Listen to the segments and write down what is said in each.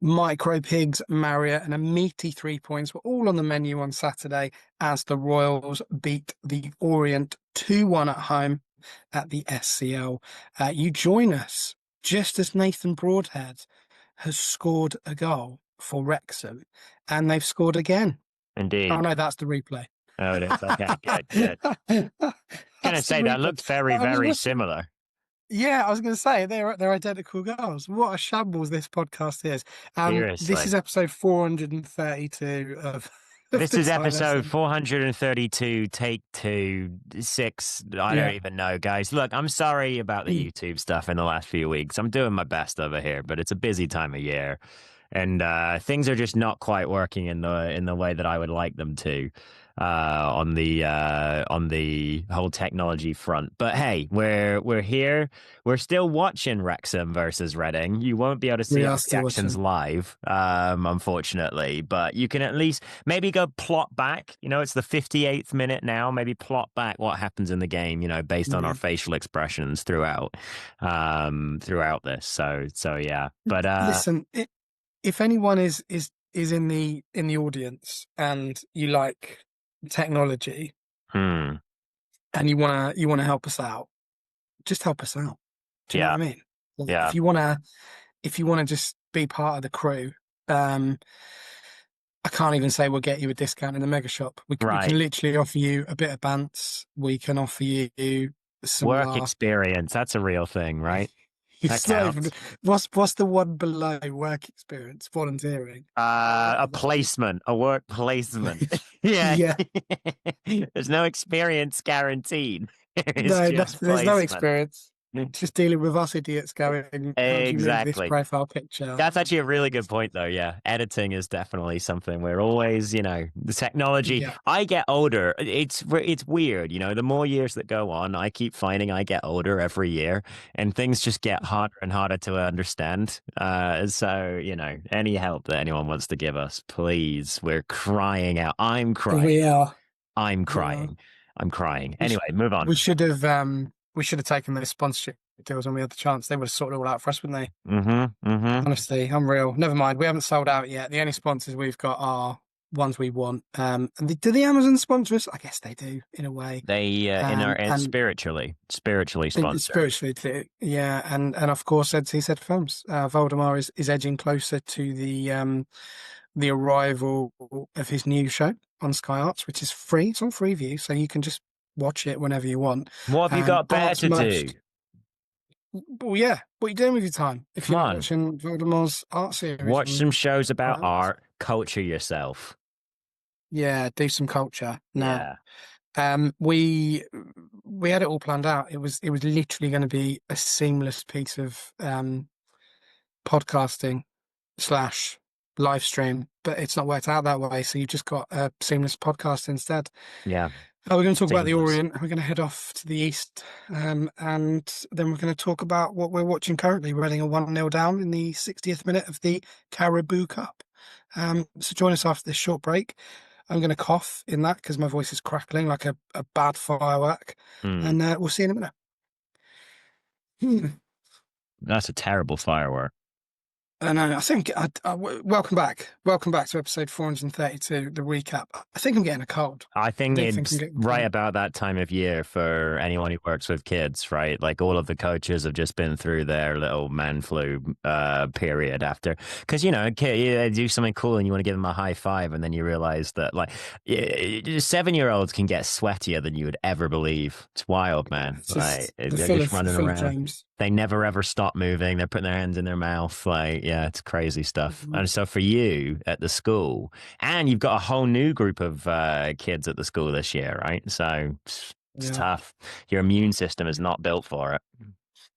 Micro Pigs, Marriott, and a meaty 3 points were all on the menu on Saturday as the Royals beat the Orient 2-1 at home at the SCL. You join us just as Nathan Broadhead has scored a goal for Wrexham, and they've scored again. Indeed. Oh, no, that's the replay. Oh, it is. Okay, good. Going to say that looked very, very similar. Yeah, I was going to say they're identical goals. What a shambles this podcast is. Seriously. This is episode 432 of this is episode 432, take 2, 6. I don't even know, guys. Look, I'm sorry about the YouTube stuff in the last few weeks. I'm doing my best over here, but it's a busy time of year. And things are just not quite working in the way that I would like them to on the whole technology front. But hey, we're here. We're still watching Wrexham versus Reading. You won't be able to see our reactions live, unfortunately. But you can at least maybe go plot back. You know, it's the 58th minute now. Maybe plot back what happens in the game. You know, based on our facial expressions throughout this. So yeah. But listen. If anyone is in the audience and you like technology and you wanna help us out, just help us out. Do you know what I mean? Yeah. If you wanna just be part of the crew, I can't even say we'll get you a discount in the mega shop. We can literally offer you a bit of bants. We can offer you some work experience. That's a real thing, right? It's not even, what's the one below work experience? Volunteering. A placement, a work placement. Yeah. There's no experience guaranteed. There's no experience. Just dealing with us idiots going, exactly. This profile picture. That's actually a really good point, though. Yeah, editing is definitely something we're always, the technology. Yeah. I get older. It's weird, the more years that go on, I keep finding I get older every year, and things just get harder and harder to understand. So any help that anyone wants to give us, please. We're crying out. I'm crying. We are. I'm crying. Yeah. I'm crying. Anyway, move on. We should have taken those sponsorship deals when we had the chance. They would have sorted it all out for us, wouldn't they? Honestly, unreal. Never mind. We haven't sold out yet. The only sponsors we've got are ones we want. And do the Amazon sponsor us? I guess they do, in a way. They spiritually sponsor. Spiritually too. Yeah, and of course, he said films. Voldemar is edging closer to the arrival of his new show on Sky Arts, which is free. It's on Freeview, so you can just watch it whenever you want. What have you got better to do? Well, yeah. What are you doing with your time? If you're watching Voldemort's art series, watch some shows about art. Culture yourself. Yeah, do some culture. No. Yeah. We had it all planned out. It was literally going to be a seamless piece of podcasting / live stream, but it's not worked out that way. So you've just got a seamless podcast instead. Yeah. We're going to talk about the Orient. We're going to head off to the east, and then we're going to talk about what we're watching currently. We're heading a 1-0 down in the 60th minute of the Caribou Cup. So join us after this short break. I'm going to cough in that because my voice is crackling like a bad firework, and we'll see you in a minute. That's a terrible firework. And I think, welcome back to episode 432, the recap. I think I'm getting a cold. I think it's right about that time of year for anyone who works with kids, right? Like all of the coaches have just been through their little man flu period after. Because, a kid, you do something cool and you want to give them a high five, and then you realize that, 7-year-olds can get sweatier than you would ever believe. It's wild, man. They're just running around. They never ever stop moving. They're putting their hands in their mouth. It's crazy stuff. And so for you at the school, and you've got a whole new group of kids at the school this year, right? So it's tough. Your immune system is not built for it.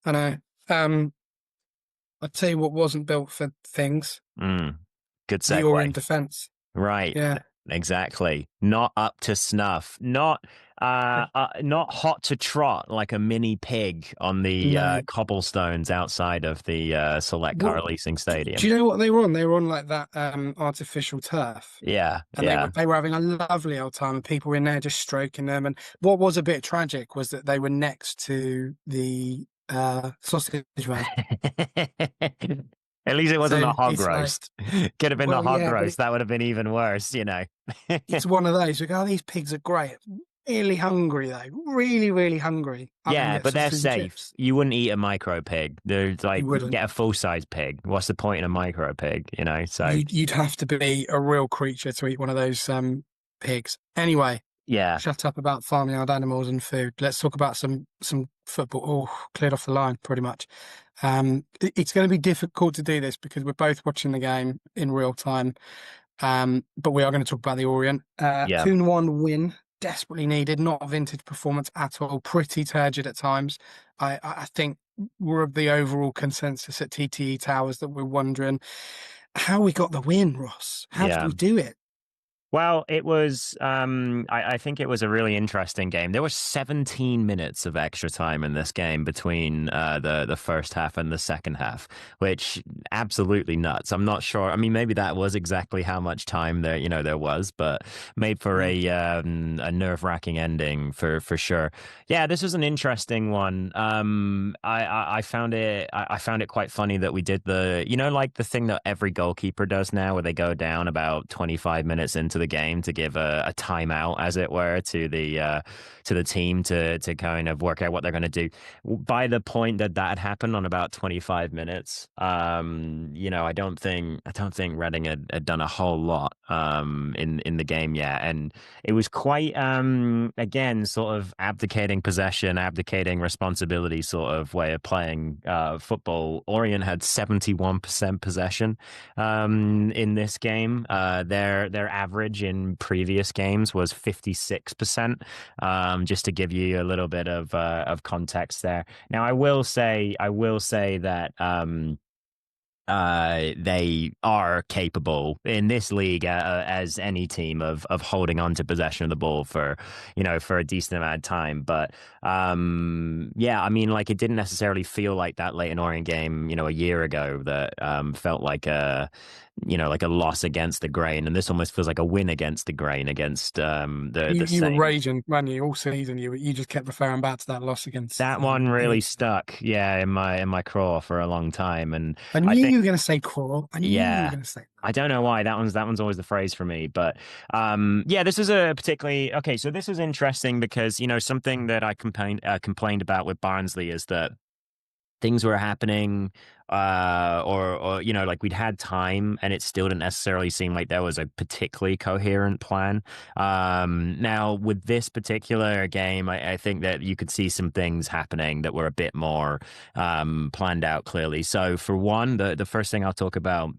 I know. I'll tell you what wasn't built for things. Good segue. The Orient defense. Right. Yeah. Exactly. Not up to snuff. Not hot to trot like a mini pig on the cobblestones outside of the Select Car Leasing Stadium. Do you know what they were on? They were on like that artificial turf. Yeah. And they were having a lovely old time. People in there just stroking them. And what was a bit tragic was that they were next to the sausage man. At least it wasn't So the hog it's like, roast. Could have been the well, hog yeah, but roast. That would have been even worse, it's one of those. We go, oh, these pigs are great. Really hungry though. Really, really hungry. I'm going to Yeah, get but some they're fish and safe. chips. You wouldn't eat a micro pig. There's like, You wouldn't. get a full size pig. What's the point in a micro pig, So, You'd have to be a real creature to eat one of those pigs. Anyway, yeah, shut up about farming yard animals and food. Let's talk about some football. Oh, cleared off the line pretty much. It's going to be difficult to do this because we're both watching the game in real time. But we are going to talk about the Orient. yeah. 2-1 win, desperately needed, not a vintage performance at all, pretty turgid at times. I think we're of the overall consensus at TTE Towers that we're wondering how we got the win, Ross. How did Yeah. we do it? Well, it was, I think it was a really interesting game. There was 17 minutes of extra time in this game between the first half and the second half, which absolutely nuts. I'm not sure. I mean, maybe that was exactly how much time there was, but made for Mm. a nerve-wracking ending for sure. Yeah, this was an interesting one. I found I found it quite funny that we did like the thing that every goalkeeper does now, where they go down about 25 minutes into the game to give a timeout, as it were, to the team to kind of work out what they're going to do. By the point that had happened on about 25 minutes, I don't think Reading had done a whole lot in the game yet, and it was quite again sort of abdicating possession, abdicating responsibility sort of way of playing football. Orient had 71% possession in this game. Their average in previous games was 56%. Just to give you a little bit of context there. Now, I will say that they are capable in this league, as any team, of holding on to possession of the ball for a decent amount of time. But yeah, I mean, like, it didn't necessarily feel like that Leyton Orient game, a year ago, that felt like a loss against the grain, and this almost feels like a win against the grain, against the You were same. raging, weren't you, all season? You just kept referring back to that loss against That one really Leeds. stuck, yeah, in my craw for a long time, and I I knew think, you were going to say crawl. I knew you were yeah, going to say I don't know why that one's always the phrase for me, but yeah, this is a particularly okay. So this is interesting because something that I complained about with Barnsley is that things were happening, or like, we'd had time and it still didn't necessarily seem like there was a particularly coherent plan. Now with this particular game, I think that you could see some things happening that were a bit more planned out clearly. So for one, the first thing I'll talk about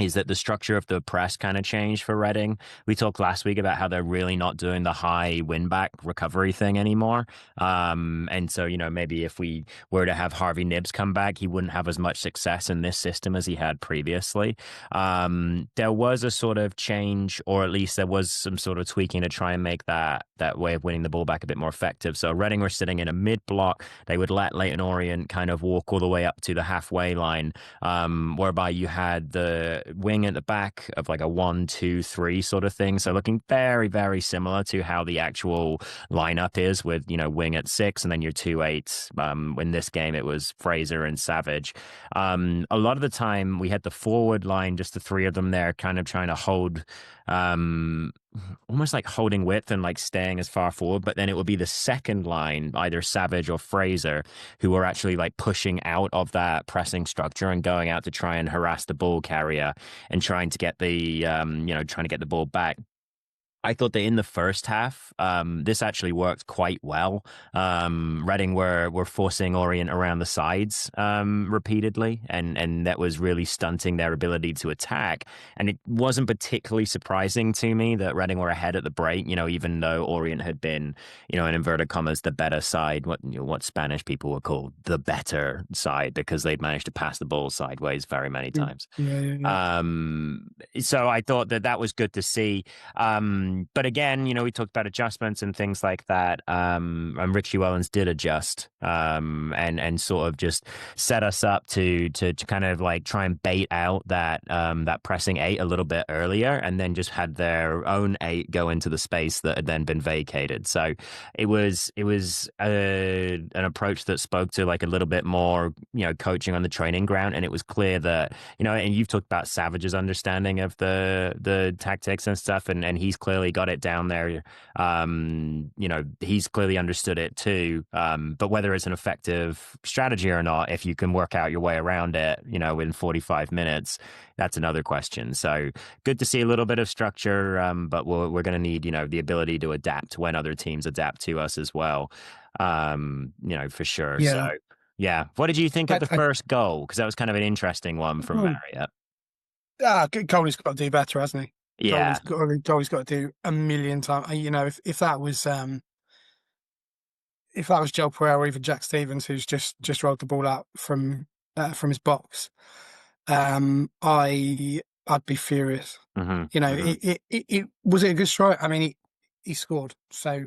is that the structure of the press kind of changed for Reading. We talked last week about how they're really not doing the high win back recovery thing anymore. And so, maybe if we were to have Harvey Nibbs come back, he wouldn't have as much success in this system as he had previously. There was a sort of change, or at least there was some sort of tweaking to try and make that way of winning the ball back a bit more effective. So Reading were sitting in a mid block. They would let Leyton Orient kind of walk all the way up to the halfway line, whereby you had the wing at the back of like a 1-2-3 sort of thing. So looking very, very similar to how the actual lineup is, with, wing at 6 and then your 2-8s. In this game, it was Fraser and Savage. A lot of the time we had the forward line, just the three of them there, kind of trying to hold, almost like holding width and like staying as far forward. But then it would be the second line, either Savage or Fraser, who were actually like pushing out of that pressing structure and going out to try and harass the ball carrier and trying to get the ball back. I thought that in the first half, this actually worked quite well. Reading were forcing Orient around the sides repeatedly, and that was really stunting their ability to attack. And it wasn't particularly surprising to me that Reading were ahead at the break. Even though Orient had been, in inverted commas, the better side, what Spanish people would call the better side, because they'd managed to pass the ball sideways very many that. times. Yeah, yeah, yeah. So I thought that was good to see. But again, we talked about adjustments and things like that. And Richie Wellens did adjust, and sort of just set us up to kind of like try and bait out that pressing 8 a little bit earlier, and then just had their own 8 go into the space that had then been vacated. So it was an approach that spoke to like a little bit more, coaching on the training ground. And it was clear that, and you've talked about Savage's understanding of the tactics and stuff, and he's clearly got it down there. He's clearly understood it too. But whether it's an effective strategy or not, if you can work out your way around it, in 45 minutes, that's another question. So good to see a little bit of structure, but we're going to need, the ability to adapt when other teams adapt to us as well, for sure. Yeah. So, yeah. What did you think of the I, first goal? Because that was kind of an interesting one from Marriott. Goalie's got to do better, hasn't he? Yeah. Goalie's got to do a million times. If that was Joel Pereira or even Jack Stevens, who's just rolled the ball out from his box, I'd be furious. It was a good strike. I mean, he scored, so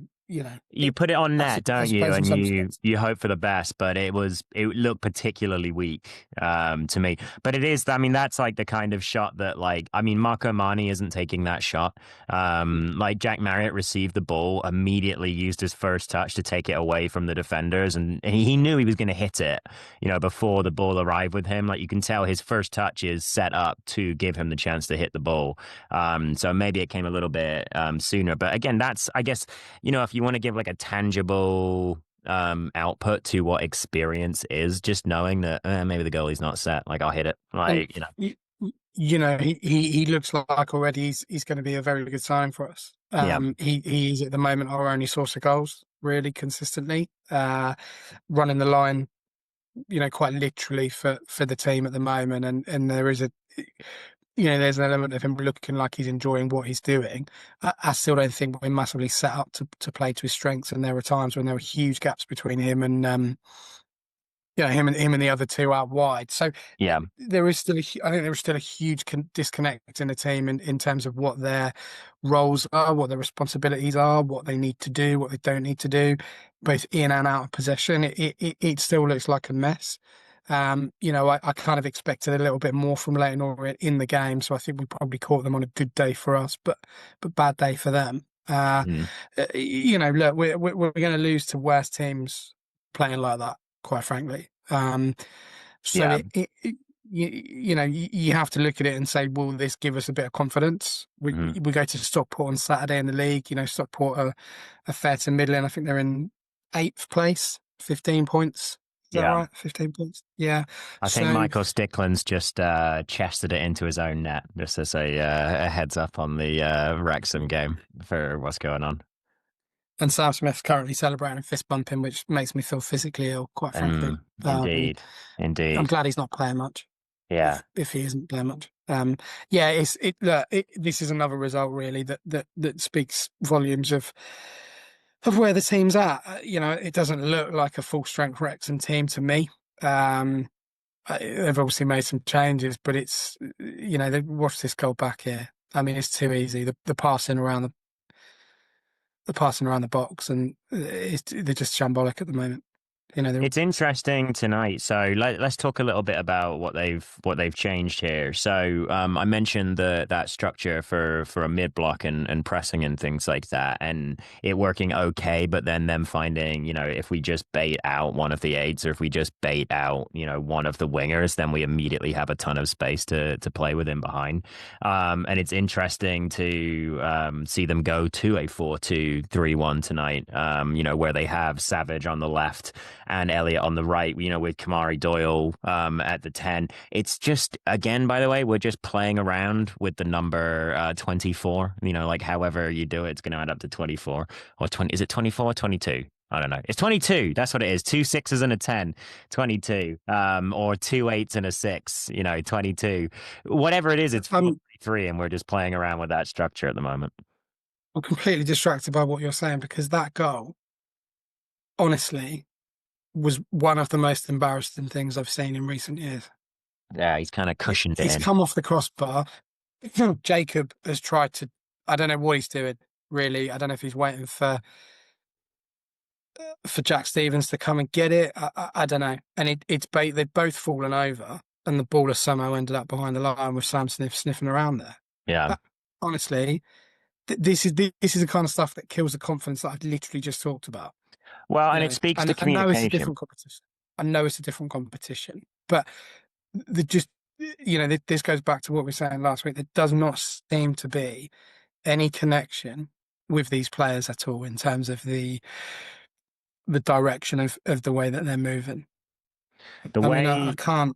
you put it on net, don't you? And you hope for the best, but it looked particularly weak to me. But it is, I mean, that's like the kind of shot that, like, I mean, Marco Mani isn't taking that shot. Like Jack Marriott received the ball, immediately used his first touch to take it away from the defenders, and he knew he was going to hit it, before the ball arrived with him. Like, you can tell his first touch is set up to give him the chance to hit the ball. So maybe it came a little bit sooner. But again, that's, I guess, if you want to give like a tangible output to what experience is, just knowing that maybe the goalie's not set, like I'll hit it, like he looks like already he's going to be a very good sign for us. He is at the moment our only source of goals, really consistently, running the line, quite literally for the team at the moment, and there is there's an element of him looking like he's enjoying what he's doing. I still don't think we're massively set up to play to his strengths, and there are times when there are huge gaps between him and him and the other two out wide. So there is still I think there is still a huge disconnect in the team in terms of what their roles are, what their responsibilities are, what they need to do, what they don't need to do, both in and out of possession. It still looks like a mess. I kind of expected a little bit more from Leyton Orient in the game, so I think we probably caught them on a good day for us, but bad day for them. Look, we're going to lose to worse teams playing like that, quite frankly. You have to look at it and say, will this give us a bit of confidence? We go to Stockport on Saturday in the league. Stockport are fair to middling. I think they're in 8th place, 15 points. Is that right? 15 points. Yeah. I think Michael Stickland's just chested it into his own net, just as a heads up on the Wrexham game for what's going on. And Sam Smith's currently celebrating fist bumping, which makes me feel physically ill, quite frankly. Indeed. I'm glad he's not playing much. Yeah. If he isn't playing much. This is another result really that speaks volumes of where the team's at. It doesn't look like a full strength Wrexham team to me. They've obviously made some changes, but it's watch this goal back here. I mean, it's too easy. The passing around the box, and they're just shambolic at the moment. It's interesting tonight. So let's talk a little bit about what they've changed here. So I mentioned that structure for a mid block and pressing and things like that, and it working okay. But then them finding, if we just bait out one of the eights, or if we just bait out, one of the wingers, then we immediately have a ton of space to play with him behind. And it's interesting to see them go to a 4-2-3-1 tonight. Where they have Savage on the left and Elliott on the right, with Kamari Doyle at the 10. It's just, again, by the way, we're just playing around with the number 24. Like however you do it, it's going to add up to 24 or 20. Is it 24 or 22? I don't know. It's 22. That's what it is. 2 6s and a 10, 22. Or 2 8s and a 6, 22. Whatever it is, it's 43, and we're just playing around with that structure at the moment. I'm completely distracted by what you're saying, because that goal, honestly, was one of the most embarrassing things I've seen in recent years. Yeah, he's kind of cushioned it. He's come off the crossbar. Jacob has tried to, I don't know what he's doing. really. I don't know if he's waiting for Jack Stevens to come and get it. I don't know. And they've both fallen over, and the ball has somehow ended up behind the line with Sam Smith sniffing around there. Yeah. Honestly, this is the kind of stuff that kills the confidence that I've literally just talked about. Well, You and it know, speaks to and I know it's a communication. different competition. I know it's a different competition, but the just this goes back to what we were saying last week. There does not seem to be any connection with these players at all in terms of the direction of the way that they're moving. The I mean, I way can't.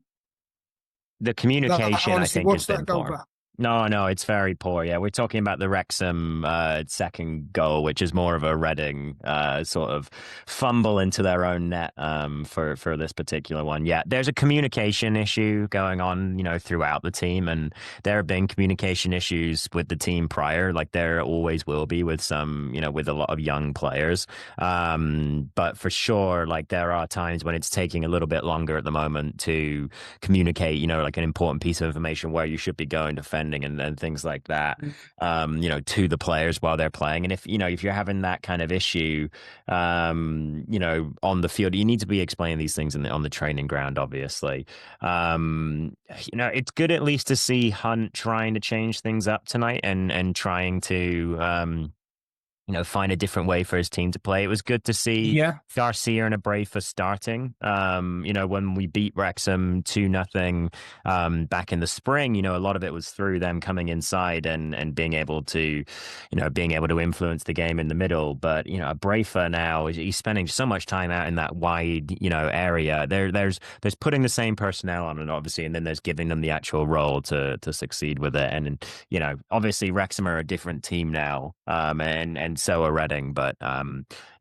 the Like, communication, I honestly, think, has what's been that goal poor. about? No, it's very poor. Yeah, we're talking about the Wrexham second goal, which is more of a Reading sort of fumble into their own net for this particular one. Yeah, there's a communication issue going on, throughout the team, and there have been communication issues with the team prior, like there always will be with some, with a lot of young players. But for sure, like there are times when it's taking a little bit longer at the moment to communicate, like an important piece of information where you should be going defending and things like that, to the players while they're playing. And if you're having that kind of issue, on the field, you need to be explaining these things on the training ground, obviously. It's good at least to see Hunt trying to change things up tonight and trying to, find a different way for his team to play. It was good to see Yeah, Garcia and Abreu starting. When we beat Wrexham 2-0 back in the spring, a lot of it was through them coming inside and being able to, influence the game in the middle. But, Abreu now, he's spending so much time out in that wide, area. There's putting the same personnel on it, obviously, and then there's giving them the actual role to succeed with it. And, obviously Wrexham are a different team now, and so are Reading. But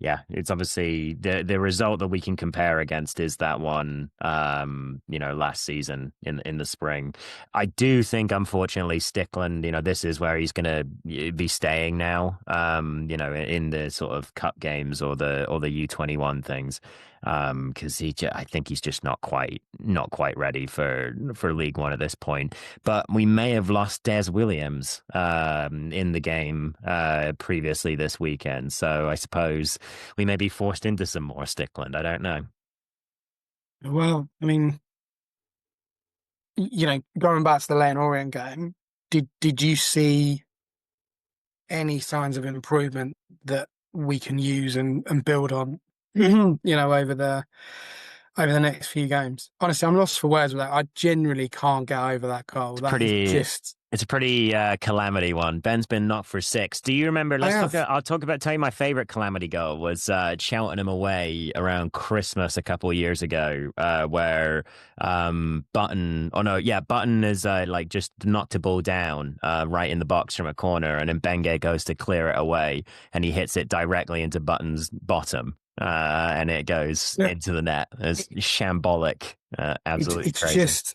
yeah, it's obviously the result that we can compare against is that one, last season in the spring. I do think, unfortunately, Stickland, this is where he's going to be staying now, in the sort of cup games or the U21 things, because I think he's just not quite ready for League One at this point. But we may have lost Des Williams in the game previously this weekend, so I suppose we may be forced into some more Stickland. I don't know. well, I mean, going back to the Lane Orient game, did you see any signs of improvement that we can use and build on, over the next few games? Honestly, I'm lost for words with that. I genuinely can't get over that goal. That is Pretty just. It's a pretty calamity one. Ben's been knocked for 6. Do you remember? I have. Tell you my favorite calamity goal was Cheltenham away around Christmas a couple of years ago, where Button. Oh no, yeah, Button is like just knocked the ball down right in the box from a corner, and then Benge goes to clear it away, and he hits it directly into Button's bottom. And it goes Yeah, into the net. It's shambolic, absolutely it's crazy. just.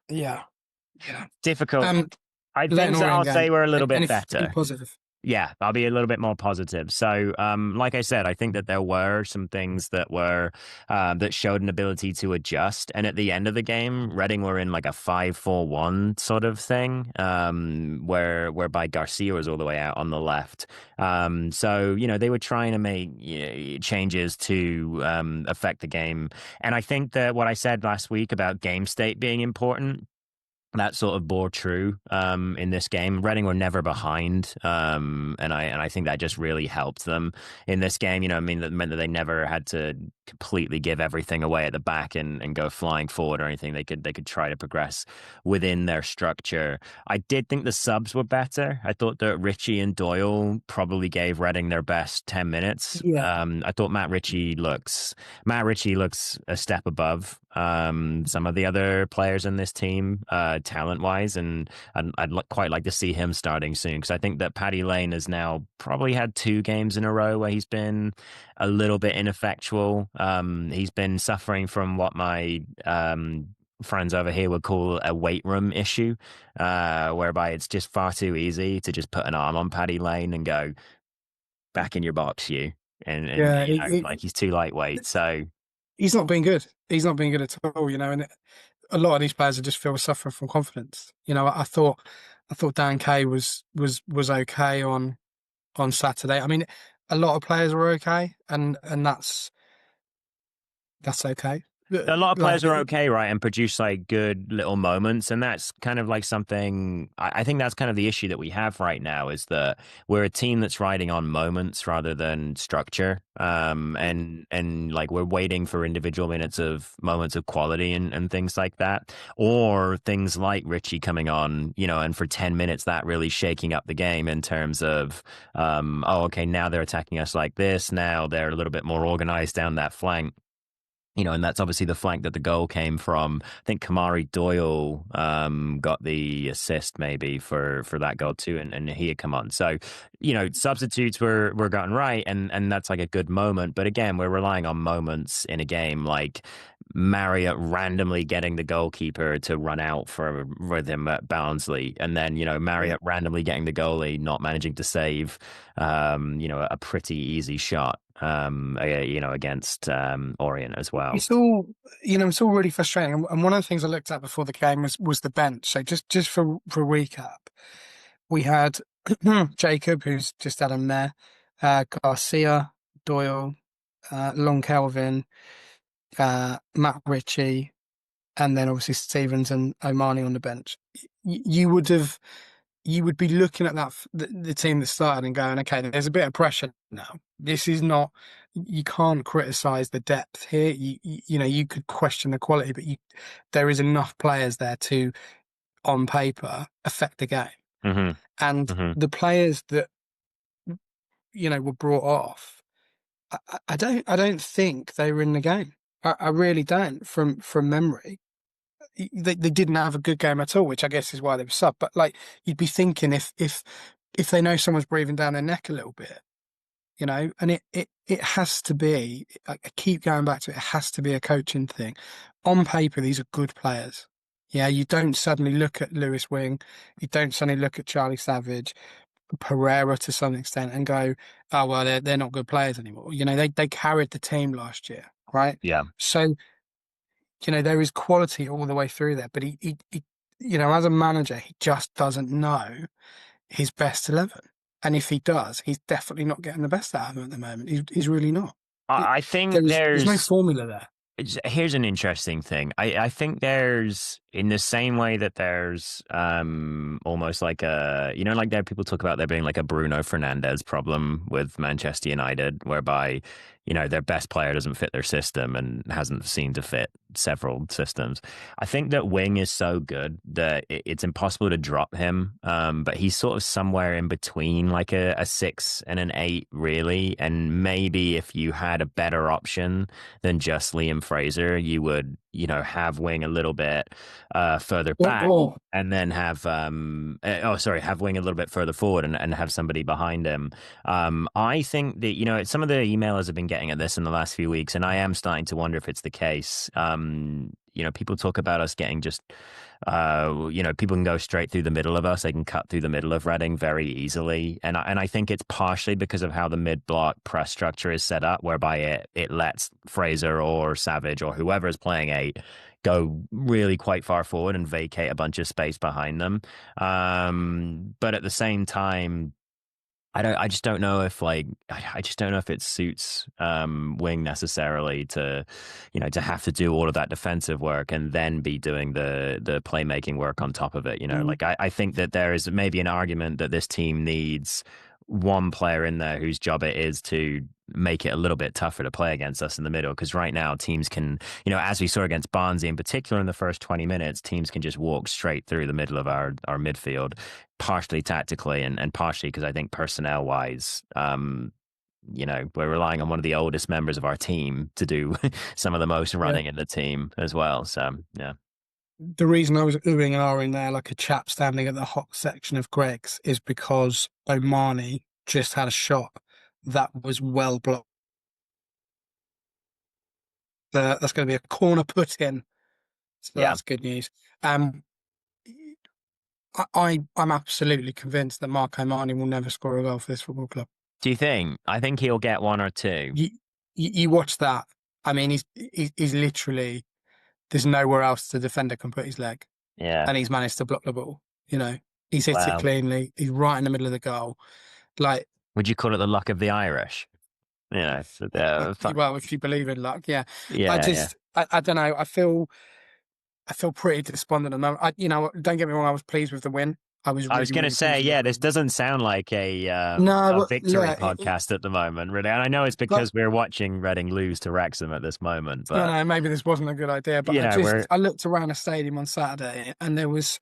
Yeah. Yeah. Difficult. Leighton Things that I'll Orient say game. were a little bit Anything better. positive? Yeah, I'll be a little bit more positive. So, like I said, I think that there were some things that were that showed an ability to adjust. And at the end of the game, Reading were in like a 5-4-1 sort of thing, whereby Garcia was all the way out on the left. So they were trying to make changes to affect the game. And I think that what I said last week about game state being important, that sort of bore true in this game. Reading were never behind, and I think that just really helped them in this game. I mean, that meant that they never had to completely give everything away at the back and go flying forward or anything. They could try to progress within their structure. I did think the subs were better. I thought that Ritchie and Doyle probably gave Reading their best 10 minutes. Yeah. I thought Matt Ritchie looks a step above some of the other players in this team, talent wise, and I'd quite like to see him starting soon, because I think that Paddy Lane has now probably had 2 games in a row where he's been a little bit ineffectual. He's been suffering from what my friends over here would call a weight room issue, whereby it's just far too easy to just put an arm on Paddy Lane and go, back in your box, you. And Yeah. like he's too lightweight. So He's not been good. He's not been good at all, and a lot of these players are just feel suffering from confidence. I thought Dan Kay was okay on on Saturday. I mean, a lot of players were okay, and that's okay. A lot of Like, players are okay, right, and produce like good little moments, and that's kind of like something. I think that's kind of the issue that we have right now is that we're a team that's riding on moments rather than structure, and like we're waiting for individual minutes of moments of quality and things like that, or things like Richie coming on, and for 10 minutes that really shaking up the game in terms of, oh, okay, now they're attacking us like this, now they're a little bit more organized down that flank. And that's obviously the flank that the goal came from. I think Kamari Doyle got the assist maybe for that goal too, and he had come on. So, substitutes were gotten right, and that's like a good moment. But again, we're relying on moments in a game like Marriott randomly getting the goalkeeper to run out with him at Barnsley, and then Marriott randomly getting the goalie not managing to save a pretty easy shot against Orient as well. it's all really frustrating. And one of the things I looked at before the game was the bench. So just for a recap, we had Jacob, who's just had him there, Garcia, Doyle, Long Kelvin, Matt Ritchie, and then obviously Stevens and Omani on the bench. You would be looking at the team that started and going, okay, there's a bit of pressure now. This is not, you can't criticize the depth here. You could question the quality, but there is enough players there to, on paper, affect the game. Hmm. And Hmm. the players that, were brought off, I don't think they were in the game. I really don't from memory. They didn't have a good game at all, which I guess is why they were sub. But like you'd be thinking if they know someone's breathing down their neck a little bit, and it has to be. I keep going back to it. It has to be a coaching thing. On paper, these are good players. Yeah, you don't suddenly look at Lewis Wing, you don't suddenly look at Charlie Savage, Pereira to some extent, and go, oh well, they're not good players anymore. They carried the team last year, right? Yeah. So there is quality all the way through there, but he as a manager, he just doesn't know his best 11. And if he does, he's definitely not getting the best out of him at the moment. He's really not. It, I think there's no formula there. here's an interesting thing. I think there's, in the same way that there's almost like like there people talk about there being like a Bruno Fernandes problem with Manchester United, whereby their best player doesn't fit their system and hasn't seemed to fit several systems. I think that Wing is so good that it's impossible to drop him, but he's sort of somewhere in between like a 6 and an 8 really, and maybe if you had a better option than just Liam Fraser, you would, have Wing a little bit further back, Oh, and then have have Wing a little bit further forward and have somebody behind him. I think that, some of the emailers have been getting at this in the last few weeks, and I am starting to wonder if it's the case. People talk about us getting just, people can go straight through the middle of us. They can cut through the middle of Reading very easily. And I think it's partially because of how the mid-block press structure is set up, whereby it lets Fraser or Savage or whoever is playing 8 go really quite far forward and vacate a bunch of space behind them. But at the same time, I just don't know if I just don't know if it suits Wing necessarily to have to do all of that defensive work and then be doing the playmaking work on top of it. mm, I think that there is maybe an argument that this team needs one player in there whose job it is to make it a little bit tougher to play against us in the middle. Because right now teams can, as we saw against Barnsley in particular in the first 20 minutes, teams can just walk straight through the middle of our midfield, partially tactically and partially because I think personnel wise, we're relying on one of the oldest members of our team to do some of the most yeah. running in the team as well. So, yeah. The reason I was oohing and ahhing there like a chap standing at the hot section of Greg's is because Omani just had a shot that was well blocked. That's going to be a corner put in, so Yeah. that's good news. Um, I'm absolutely convinced that Mark Omani will never score a goal for this football club. Do you think? I think he'll get one or two. You watch that. I mean, he's literally, there's nowhere else the defender can put his leg, Yeah. and he's managed to block the ball. He's hit it Wow. cleanly. He's right in the middle of the goal. Like Would you call it the luck of the Irish? You know, Well, if you believe in luck, yeah. yeah, yeah. I don't know. I feel pretty despondent at the moment. Don't get me wrong. I was pleased with the win. I was I was really, gonna really pleased say, with the yeah, this win. doesn't sound like No, a but victory yeah, podcast at the moment, really. And I know it's but because we're watching Reading lose to Wrexham at this moment, I don't but know. Maybe this wasn't a good idea. But you know, we're I looked around the stadium on Saturday, and there was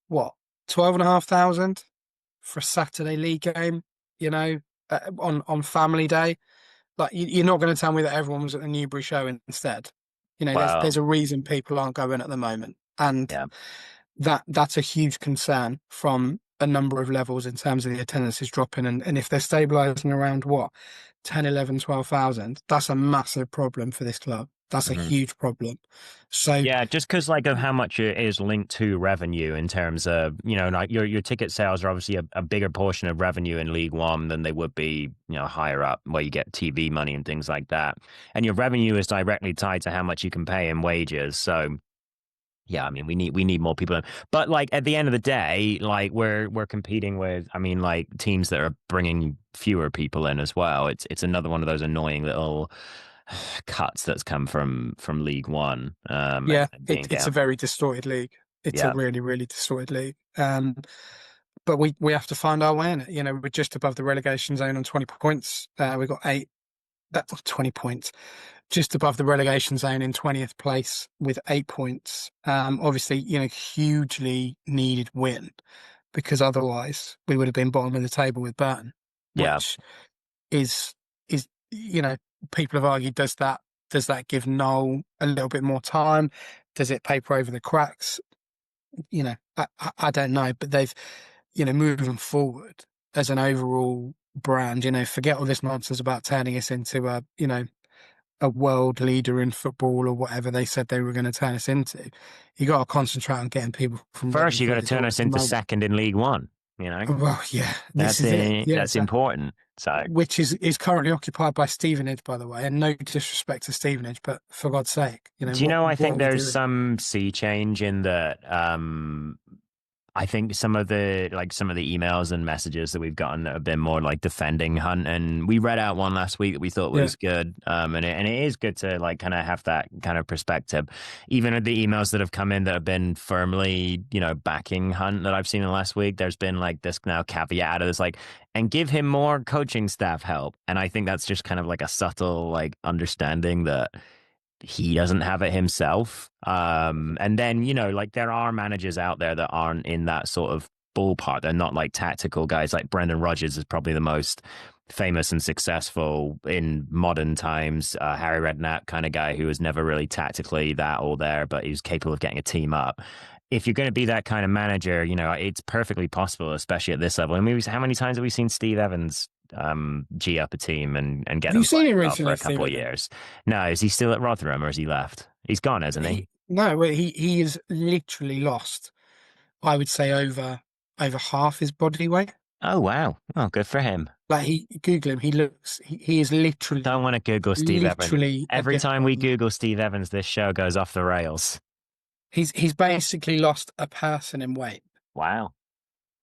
what 12,500 for a Saturday league game. You know, on family day. Like you're not going to tell me that everyone was at the Newbury show instead. There's well, a reason people aren't going at the moment, and yeah. that's a huge concern from a number of levels in terms of the attendance is dropping, and if they're stabilizing around what 10, 11, 12,000, that's a massive problem for this club. That's a Mhm. huge problem. So Yeah, just because like of how much it is linked to revenue in terms of, like your ticket sales are obviously a bigger portion of revenue in League One than they would be, higher up where you get TV money and things like that. And your revenue is directly tied to how much you can pay in wages. So yeah, I mean, we need more people. But like at the end of the day, like we're competing with, I mean, like teams that are bringing fewer people in as well. It's another one of those annoying little cuts that's come from League One, yeah, and being it's a down. very distorted league. It's a Yeah, really, really distorted league. But we have to find our way in it. We're just above the relegation zone on 20 points. We've got eight, that's 20 points, just above the relegation zone in 20th place with 8 points. Obviously, hugely needed win because otherwise we would have been bottom of the table with Burton, yeah. which is people have argued, does that give Noel a little bit more time? Does it paper over the cracks? I don't know, but they've, moving forward as an overall brand, forget all this nonsense about turning us into a world leader in football or whatever they said they were going to turn us into. You got to concentrate on getting people from Reading First, you got through to the turn door us at the into moment. second in League One. You know, Well, yeah, this is it. Yeah, that's so, important. So, which is currently occupied by Stevenage, by the way, and no disrespect to Stevenage, but for God's sake, do you what know? I what think are we there's doing? some sea change in that. I think some of the emails and messages that we've gotten that have been more like defending Hunt, and we read out one last week that we thought Yeah, was good. And it is good to like kind of have that kind of perspective. Even the emails that have come in that have been firmly, backing Hunt that I've seen in the last week, there's been like this now caveat of this like, and give him more coaching staff help. And I think that's just kind of like a subtle like understanding that he doesn't have it himself. And then, like there are managers out there that aren't in that sort of ballpark. They're not like tactical guys. Like Brendan Rodgers is probably the most famous and successful in modern times. Harry Redknapp kind of guy who was never really tactically that all there, but he was capable of getting a team up. If you're going to be that kind of manager, it's perfectly possible, especially at this level. I mean, how many times have we seen Steve Evans G up a team and get have you them seen playing him well for recently, a couple of Stephen? years? No, is he still at Rotherham or has he left? He's gone, hasn't he? No, well, he is literally lost. I would say over half his body weight. Oh wow! Oh, good for him. Like Google him, he is Don't want to Google Steve Evans. literally a Every time we different man. Google Steve Evans, this show goes off the rails. He's basically lost a person in weight. Wow!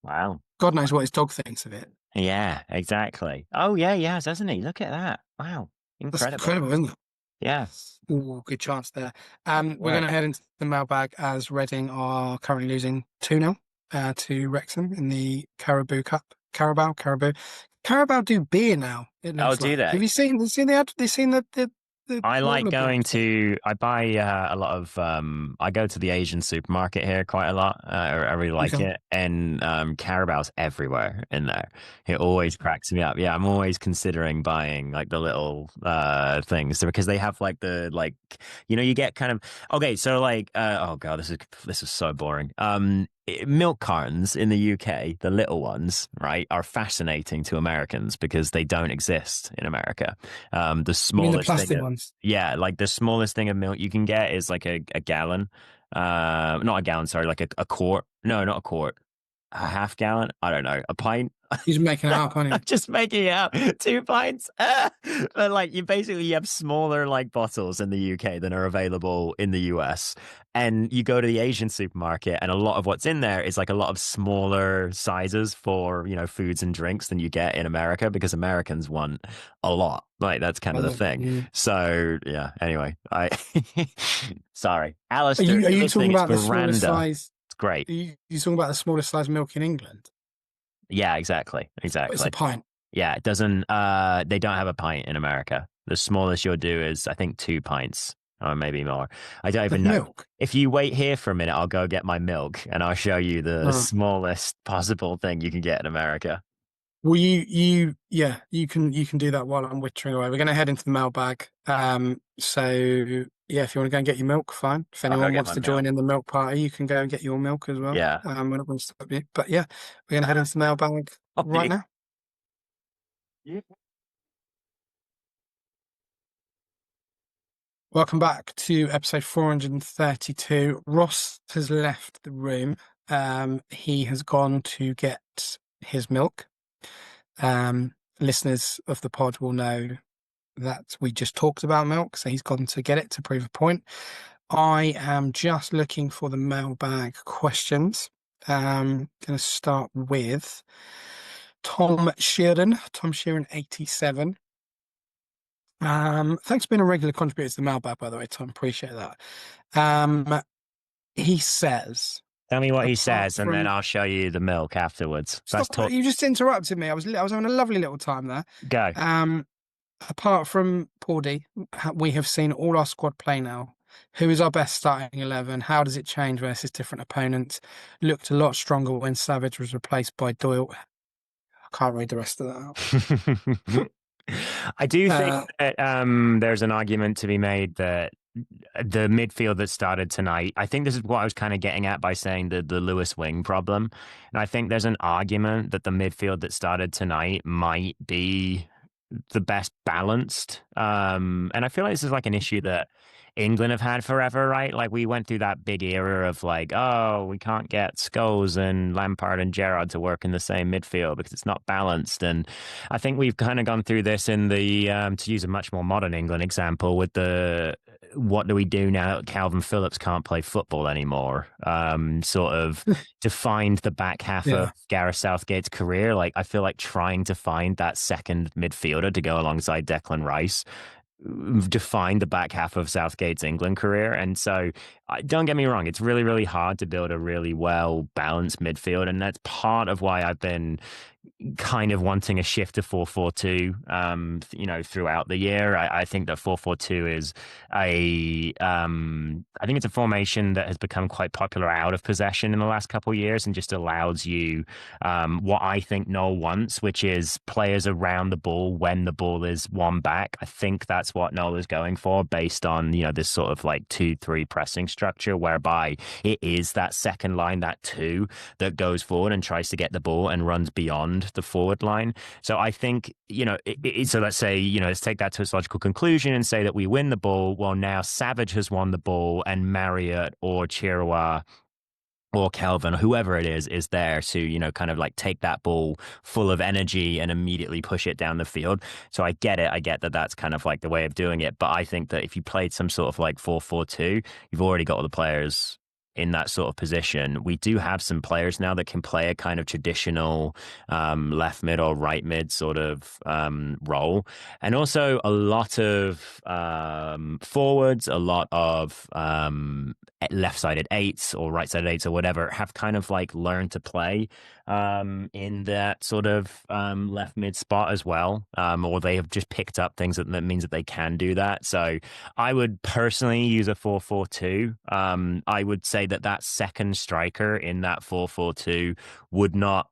Wow! God knows what his dog thinks of it. Yeah, exactly. Oh yeah, he has, hasn't he? Look at that! Wow! That's Incredible. incredible, isn't it? Yeah. Ooh, good chance there. Good We're going to work. head into the mailbag as Reading are currently losing 2-0 to Wrexham in the Carabao Cup. Carabao do beer now, it Oh, looks do like. Have they? you seen the ad? Have you seen the I like roller going box thing? to, I buy a lot of, I go to the Asian supermarket here quite a lot. I really like Okay. it. And Carabao's everywhere in there. It always cracks me up. Yeah, I'm always considering buying like the little things because they have like you get kind of, okay, so like, oh God, this is so boring. Milk cartons in the UK, the little ones, right, are fascinating to Americans because they don't exist in America. The You mean the smallest thing plastic of ones? yeah, like the smallest thing of milk you can get is like a gallon. Not a gallon, sorry, like a quart. No, not a quart. A half gallon. I don't know. A pint. He's making it up, aren't I'm you? just making it up. 2 pints. But like you have smaller like bottles in the UK than are available in the US. And you go to the Asian supermarket and a lot of what's in there is like a lot of smaller sizes for, foods and drinks than you get in America because Americans want a lot. Like that's kind I of the love thing. you. So yeah, anyway, I sorry. Are Alistair, you if are you're you listening, talking it's about the smallest Miranda. size? It's great. You talking about the smallest size milk in England? Yeah, exactly. It's a Exactly. pint Yeah, it doesn't they don't have a pint in America. The smallest you'll do is I think 2 pints or maybe more. I don't of even know. milk. If you wait here for a minute, I'll go get my milk and I'll show you the Oh. smallest possible thing you can get in America. Well, yeah, you can do that while I'm wittering away. We're going to head into the mailbag. So yeah, if you want to go and get your milk, fine. If I'll go anyone get wants my to milk. join in the milk party, you can go and get your milk as well. Yeah. We're not going to stop you. But yeah, we're going to head into the mailbag Oh, right now. yeah. Welcome back to episode 432. Ross has left the room. He has gone to get his milk. Listeners of the pod will know that we just talked about milk, so he's gone to get it to prove a point. I am just looking for the mailbag questions. Going to start with Tom Sheeran 87. Thanks for being a regular contributor to the mailbag, by the way, Tom. Appreciate that. He says, Tell me what he apart says and then from I'll show you the milk afterwards. Let's stop, talk. you just interrupted me. I was having a lovely little time there. Go. Um, apart from Pordy, we have seen all our squad play now. Who is our best starting 11? How does it change versus different opponents? Looked a lot stronger when Savage was replaced by Doyle. I can't read the rest of that out. I do think Uh, that there's an argument to be made that the midfield that started tonight, I think this is what I was kind of getting at by saying the Lewis Wing problem. And I think there's an argument that the midfield that started tonight might be the best balanced. And I feel like this is like an issue that England have had forever, right? Like we went through that big era of like, oh, we can't get Scholes and Lampard and Gerrard to work in the same midfield because it's not balanced. And I think we've kind of gone through this in the, to use a much more modern England example, with the what do we do now that Calvin Phillips can't play football anymore? Sort of defined the back half of yeah. Gareth Southgate's career. Like I feel like trying to find that second midfielder to go alongside Declan Rice defined the back half of Southgate's England career. And so, don't get me wrong, it's really, really hard to build a really well balanced midfield. And that's part of why I've been kind of wanting a shift to 4-4-2, throughout the year. I think that 4-4-2 is I think it's a formation that has become quite popular out of possession in the last couple of years and just allows you what I think Noel wants, which is players around the ball when the ball is one back. I think that's what Noel is going for based on, this sort of like 2-3 pressing structure whereby it is that second line, that two that goes forward and tries to get the ball and runs beyond the forward line. So I think, so let's say, let's take that to its logical conclusion and say that we win the ball. Well, now Savage has won the ball and Marriott or Chirwa or Kelvin, whoever it is there to, kind of like take that ball full of energy and immediately push it down the field. So I get it. I get that that's kind of like the way of doing it. But I think that if you played some sort of like 4-4-2, you've already got all the players in that sort of position. We do have some players now that can play a kind of traditional left mid or right mid sort of role. And also a lot of forwards, a lot of left-sided eights or right-sided eights or whatever have kind of like learned to play in that sort of left mid spot as well, or they have just picked up things that means that they can do that. So I would personally use a 4-4-2. I would say that second striker in that 4-4-2 would not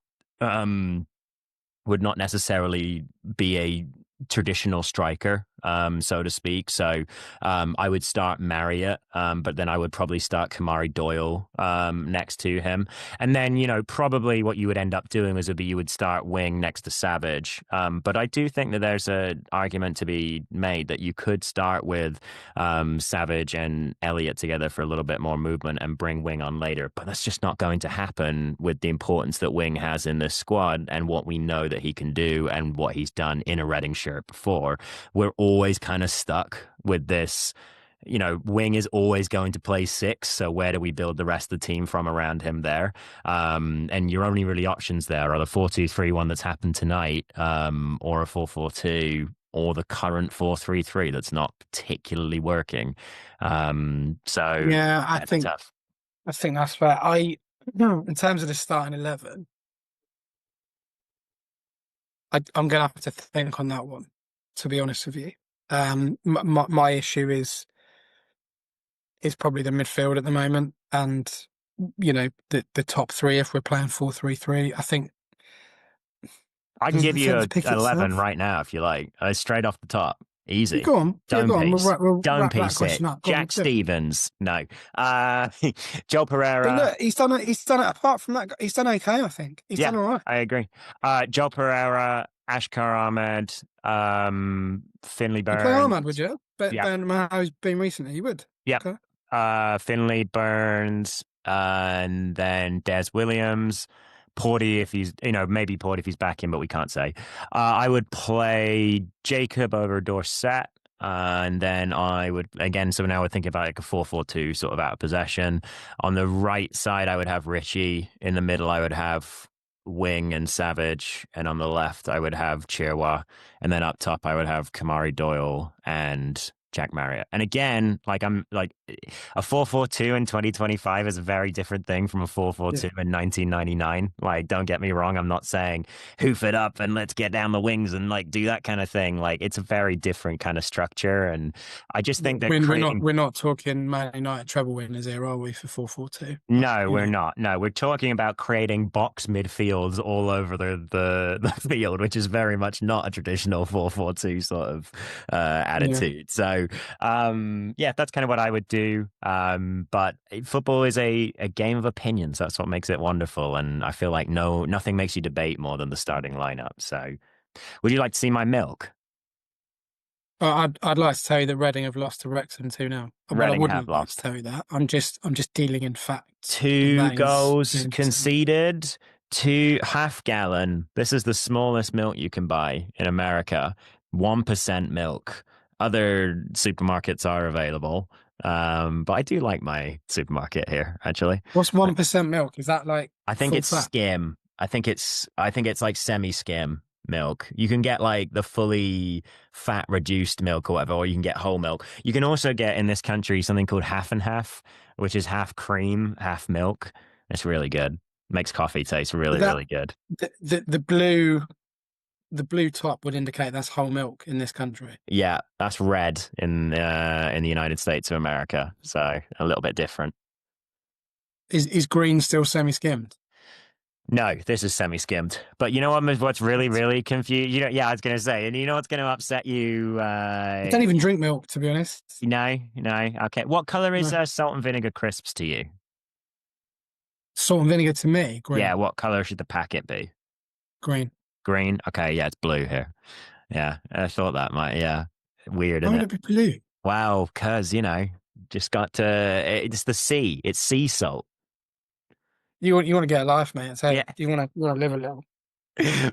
necessarily be a traditional striker. so to speak. So I would start Marriott, but then I would probably start Kamari Doyle next to him. And then, probably what you would end up doing is you would start Wing next to Savage. But I do think that there's an argument to be made that you could start with Savage and Elliott together for a little bit more movement and bring Wing on later. But that's just not going to happen with the importance that Wing has in this squad and what we know that he can do and what he's done in a Reading shirt before. We're always kind of stuck with this. Wing is always going to play six. So where do we build the rest of the team from around him there? And your only really options there are the 4-2-3-1 that's happened tonight, or a 4-4-2, or the current 4-3-3 that's not particularly working. So yeah, I think tough. I think that's fair. In terms of the starting 11, I'm gonna have to think on that one, to be honest with you. My issue is probably the midfield at the moment, and the top three if we're playing 4-3-3. I think I can does the give you defense pick 11 itself? right now if you like. Straight off the top. Easy. Go on, yeah, Dome go on. piece. We'll Dome wrap that piece it. question up. Go on, Jack let's do it. Stevens. No. Joe But Pereira. look, he's done it. He's done it. Apart from that, he's done okay. I think he's Yeah, done all right. I agree. Joe Pereira, Ashkar Ahmed, Finley You play Burns. Ahmad, would you? But Yeah. Ben, how he's been recently, you would. Yeah. Okay. Finley Burns, and then Des Williams. Porty, if he's, maybe Porty if he's back in, but we can't say. I would play Jacob over Dorset. And then I would, again, so now we're thinking about like a 4-4-2 sort of out of possession. On the right side, I would have Richie. In the middle, I would have Wing and Savage. And on the left, I would have Chirwa. And then up top, I would have Kamari Doyle and Jack Marriott. And again, I'm like a 4-4-2 in 2025 is a very different thing from a 4-4-2 in 1999. Like, don't get me wrong. I'm not saying hoof it up and let's get down the wings and do that kind of thing. Like, it's a very different kind of structure. And I just think that we're not talking Man United treble winners here, are we, for 4-4-2? No, we're not. No, we're talking about creating box midfields all over the field, which is very much not a traditional 4-4-2 sort of attitude. So, that's kind of what I would do. But football is a game of opinions. That's what makes it wonderful. And I feel like nothing makes you debate more than the starting lineup. So, would you like to see my milk? I'd like to tell you that Reading have lost to Wrexham 2-0. Well, I wouldn't like to tell you that. I'm just dealing in facts. 2 goals conceded, 2 half-gallon. This is the smallest milk you can buy in America. 1% milk. Other supermarkets are available. But I do like my supermarket here, actually. What's 1% milk? Is that like I think it's fat? skim. I think it's like semi-skim milk. You can get like the fully fat reduced milk or whatever, or you can get whole milk. You can also get in this country something called half and half, which is half cream, half milk. It's really good. Makes coffee taste really good. The blue top would indicate that's whole milk in this country. Yeah, that's red in the United States of America, so a little bit different. Is green still semi-skimmed? No, this is semi-skimmed. But you know what's really confused? I was going to say, and you know what's going to upset you? I don't even drink milk, to be honest. No. Okay. What color is salt and vinegar crisps to you? Salt and vinegar to me? Green. Yeah, what color should the packet be? Green. Green? Okay, yeah, it's blue here. Yeah, I thought that might, weird, Why isn't would it? it be blue? Wow, because, just got to, it's the sea. It's sea salt. You want to get a life, mate. So you want to live a little.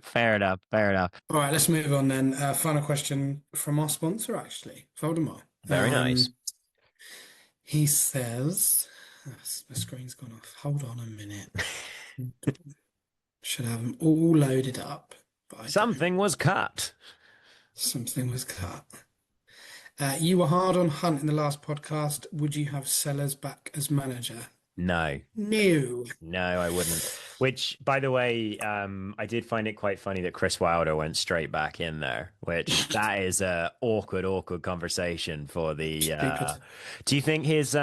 Fair enough. All right, let's move on then. Final question from our sponsor, actually, Voldemort. Very nice. He says, the screen's gone off. Hold on a minute. Should have them all loaded up. Something was cut. Something was cut. You were hard on Hunt in the last podcast. Would you have Sellers back as manager? No, I wouldn't. Which, by the way, I did find it quite funny that Chris Wilder went straight back in there. Which that is a awkward conversation for the. Do you think his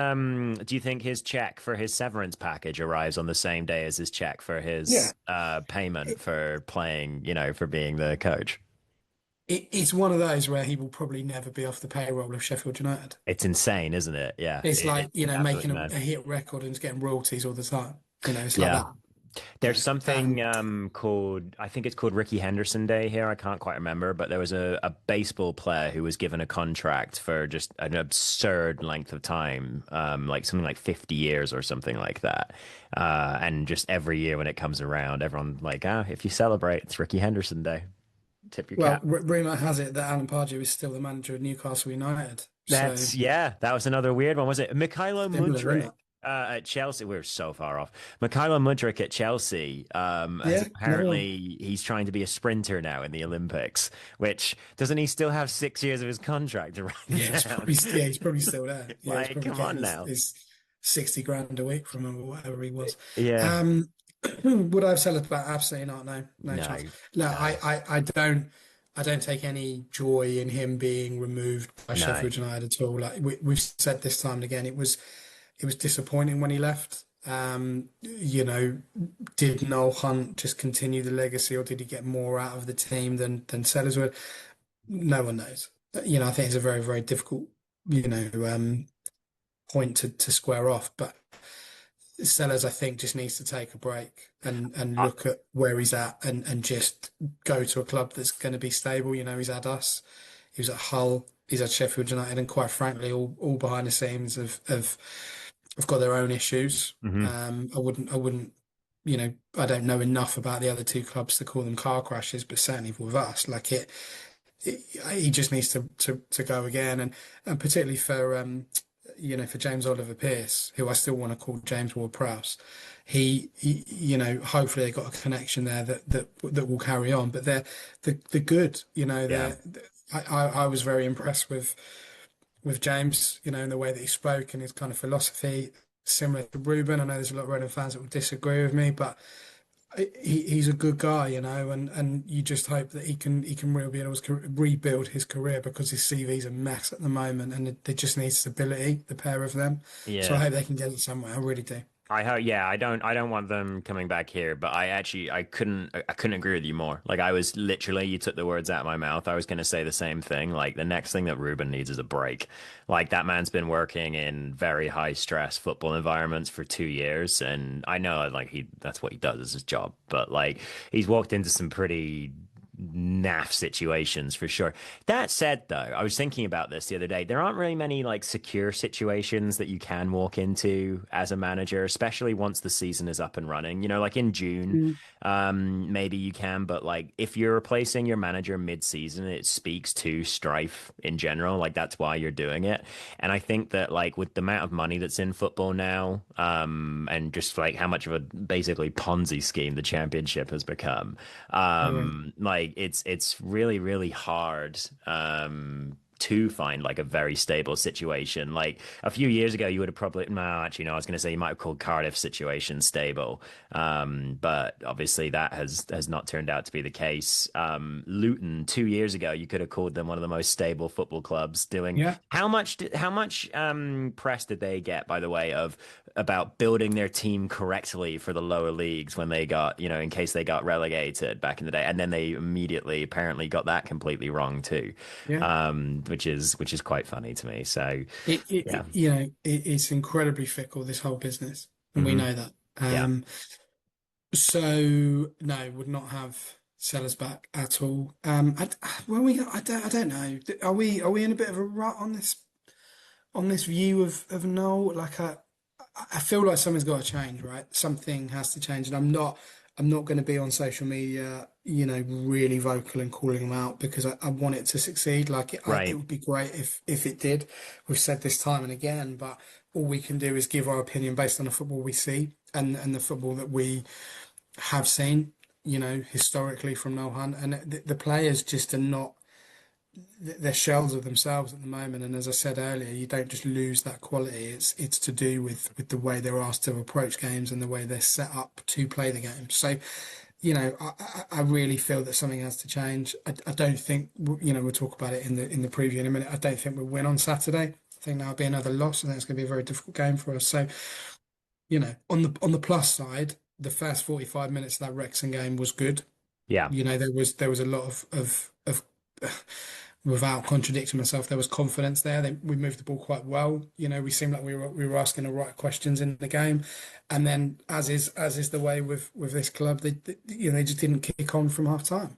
check for his severance package arrives on the same day as his check for his payment for playing? For being the coach. it's one of those where he will probably never be off the payroll of Sheffield United. It's insane, isn't it? Yeah, It's like, it's making absolutely a mad. hit record and just getting royalties all the time. It's like Yeah. that. There's something Um, called, I think it's called Ricky Henderson Day here. I can't quite remember, but there was a baseball player who was given a contract for just an absurd length of time, like something like 50 years or something like that. And just every year when it comes around, everyone like, if you celebrate, it's Ricky Henderson Day. Tip your well, cap. rumor has it that Alan Pardew is still the manager of Newcastle United. So Yeah, that was another weird one, was it? Mikhailo similar, isn't Mudryk it? at Chelsea. We're so far off. Mikhailo Mudryk at Chelsea has Yeah, another one. apparently he's trying to be a sprinter now in the Olympics, which doesn't he still have 6 years of his contract to run Yeah, down? he's probably still there. Yeah, he's Like, probably come getting on now. his 60 grand a week from him or whatever he was. Yeah. Um, would I have said it about? Absolutely not. No, no chance. No, No, no, I don't take any joy in him being removed by no. Sheffield United at all. Like we've said this time and again, it was disappointing when he left. Did Noel Hunt just continue the legacy, or did he get more out of the team than Sellers would? No one knows. I think it's a very, very difficult, point to square off. But Sellers, I think, just needs to take a break and I, look at where he's at and just go to a club that's going to be stable. He's at us, he was at Hull, he's at Sheffield United, and quite frankly, all behind the scenes have got their own issues. mhm. I wouldn't, I don't know enough about the other two clubs to call them car crashes, but certainly with us, like he just needs to go again, and particularly for James Oliver Pearce, who I still want to call James Ward-Prowse. Hopefully they got a connection there that will carry on. But they're good. Yeah. I was very impressed with James. In the way that he spoke and his kind of philosophy, similar to Ruben. I know there's a lot of Reading fans that will disagree with me, but he's a good guy, and you just hope that he can really be able to rebuild his career, because his CV's a mess at the moment, and they just need stability, the pair of them. So I Yeah. hope they can get it somewhere. I really do. I hope, yeah, I don't want them coming back here, but I couldn't agree with you more. Like, I was literally, you took the words out of my mouth. I was going to say the same thing. Like, the next thing that Ruben needs is a break. Like, that man's been working in very high stress football environments for 2 years, and I know, like, that's what he does as his job, but like, he's walked into some pretty naff situations for sure. That said, though, I was thinking about this the other day. There aren't really many like secure situations that you can walk into as a manager, especially once the season is up and running. Like in June, Mm. maybe you can, but like if you're replacing your manager mid-season, it speaks to strife in general. Like that's why you're doing it. And I think that like with the amount of money that's in football now, and just like how much of a basically Ponzi scheme the championship has become, Yeah. like it's really really hard to find like a very stable situation. Like a few years ago, you would have probably, no, actually, no, I was going to say you might have called Cardiff's situation stable. But obviously that has not turned out to be the case. Luton 2 years ago, you could have called them one of the most stable football clubs doing Yeah. how much press did they get, by the way, of about building their team correctly for the lower leagues when they got, in case they got relegated back in the day. And then they immediately apparently got that completely wrong too. Yeah. Which is quite funny to me. So yeah. It's incredibly fickle, this whole business, and we Hmm. know that. Yeah. So no, would not have sellers back at all. I don't know. Are we in a bit of a rut on this view of Noel? Like I feel like something's got to change, right? Something has to change, and I'm not going to be on social media, really vocal and calling them out, because I want it to succeed. Like it Right. would be great if it did. We've said this time and again, but all we can do is give our opinion based on the football we see and the football that we have seen, historically from Noel Hunt, and the players just are not. They're shells of themselves at the moment, and as I said earlier, you don't just lose that quality. It's to do with the way they're asked to approach games and the way they're set up to play the game. So, I really feel that something has to change. I don't think we'll talk about it in the preview in a minute. I don't think we'll win on Saturday. I think that'll be another loss. I think it's going to be a very difficult game for us. So, on the plus side, the first 45 minutes of that Wrexham game was good. Yeah. There was a lot of without contradicting myself, there was confidence there. We moved the ball quite well. We seemed like we were asking the right questions in the game, and then as is the way with this club, they just didn't kick on from half time.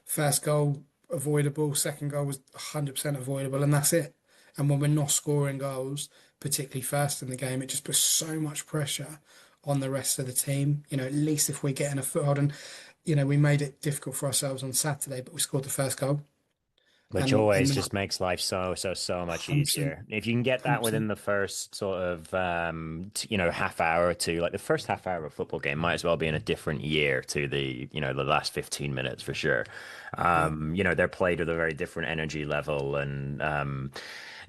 First goal avoidable, second goal was 100% avoidable, and that's it. And when we're not scoring goals, particularly first in the game, it just puts so much pressure on the rest of the team. At least if we're getting a foothold, and we made it difficult for ourselves on Saturday, but we scored the first goal. Which And always that just makes life so much 100%, easier. If you can get that within 100%. the first sort of half hour or two, like the first half hour of a football game might as well be in a different year to the last 15 minutes for sure. Yeah. They're played with a very different energy level, and